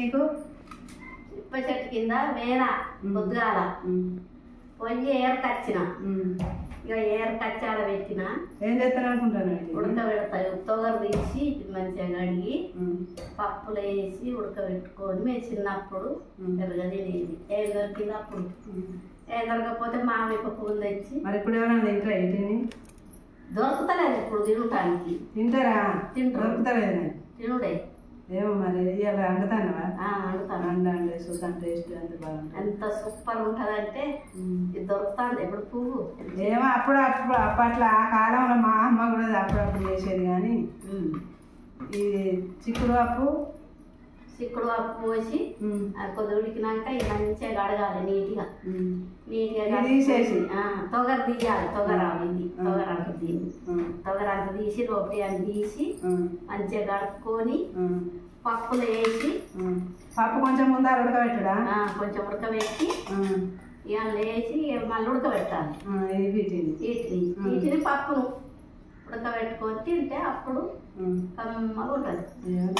నీకు ఇప్ప చెట్టు కింద వేరా పొద్దుగాల పొయ్యి ఏరకచ్చిన ఇక ఏరకచ్చాడ పెట్టిన ఏం చేస్తాను అనుకుంటాను ఉడకబెడతాయి తొగరు తీసి మంచిగా కడిగి పప్పులు వేసి ఉడకబెట్టుకొని మేము చిన్నప్పుడు పెద్దగా తినేది ఏం దొరికింది అప్పుడు ఏం దొరకకపోతే మామిడి పప్పులు తెచ్చి మరి ఇప్పుడు ఎవరైనా తింటారా ఇంటిని దొరుకుతలేదు ఇప్పుడు తినటానికి తింటారా తింటారు దొరుకుతలేదు తినుడే ఏమో మరి ఇవాళ వండుతానవా వండుతాను అండి చూద్దాం టేస్ట్ ఎంత బాగుంటుంది ఎంత సూపర్ ఉంటుందంటే ఇది దొరుకుతుంది ఇప్పుడు పువ్వు ఏమో అప్పట్లో ఆ కాలంలో మా అమ్మ కూడా అప్పుడప్పుడు చేసేది కానీ ఈ చిక్కుడు పప్పు పోసి కొద్ది ఉడికినాక ఇది మంచిగా కడగాలి నీట్గా తీసేసి తొగర తీయాలి తొగర అంత తీసి లోపలి అని తీసి మంచిగా కడుక్కొని పప్పులు వేసి పప్పు కొంచెం ముందర ఉడకబెట్టడా కొంచెం ఉడకబెట్టి ఇక వేసి మళ్ళీ ఉడకబెట్టాలి వీటిని పప్పును ఉడకబెట్టుకొని తింటే అప్పుడు కమ్మగా ఉంటుంది.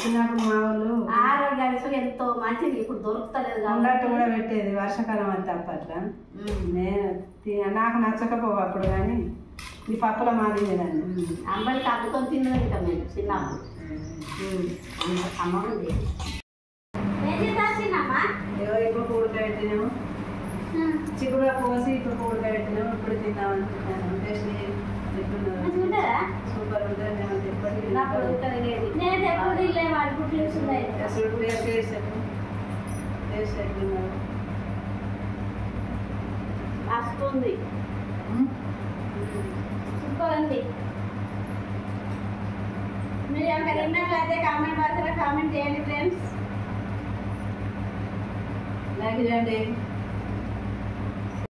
చిన్నప్పుడు మా వాళ్ళు ఆరోగ్యానికి ఎంతో మంచిది. ఇప్పుడు దొరుకుతలేదు ఉన్నట్టు కూడా పెట్టేది వర్షాకాలం అంతా అప్పట్లో. నేను నాకు నచ్చకపోవు అప్పుడు కానీ ఈ పప్పుల మాది తినేదాన్ని. అమ్మాయికి అద్దుకొని తిన్నది ఇంకా మేము చిన్నప్పుడు అమ్మ ఉంది. ఇప్పుడు ఉడకబెట్టినాము చిక్కుడుగా పోసి ఇప్పుడు ఉడకబెట్టినాము ఇప్పుడు తిన్నామనుకుంటున్నాను. టేస్ట్ సూపర్ ఉంటుంది. వస్తుంది సూపర్ అండి. మీరు ఎవరికి తిన్నట్లయితే కామెంట్ బాక్స్లో కామెంట్ చేయండి ఫ్రెండ్స్. లైక్ చేయండి.